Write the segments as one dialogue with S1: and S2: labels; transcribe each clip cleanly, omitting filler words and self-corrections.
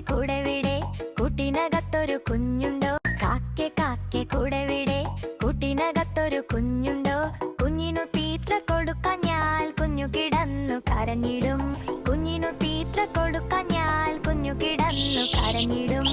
S1: കൂടെ വിടെ കൂട്ടിനകത്തൊരു കുഞ്ഞുണ്ടോ കാക്കെ കാക്കെ കൂടെ വിടെ കൂട്ടിനകത്തൊരു കുഞ്ഞുണ്ടോ കുഞ്ഞിനു തീറ്റ കൊടുക്കാഞ്ഞാൽ കുഞ്ഞു കിടന്നു കരഞ്ഞിടും കുഞ്ഞിനു തീറ്റ കൊടുക്കാഞ്ഞാൽ കുഞ്ഞു കിടന്നു കരഞ്ഞിടും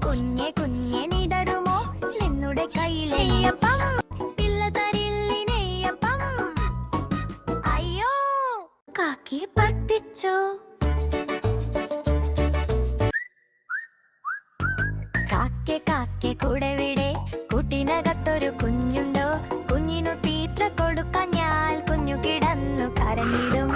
S1: കുഞ്ഞെ കുഞ്ഞെ നീടരുമോ നിന്നുടെ കയ്യിലെയ്യപ്പം ഇല്ല തരില്ലിനെയ്യപ്പം അയ്യോ കാക്കി പട്ടിച്ചോ കാക്കെ കാക്കെ കൂടെ വിടെ കൂട്ടിനകത്തൊരു കുഞ്ഞുണ്ടോ കുഞ്ഞിനു തീറ്റ കൊടുക്കാഞ്ഞാൽ കുഞ്ഞു കിടന്നു കരഞ്ഞിടും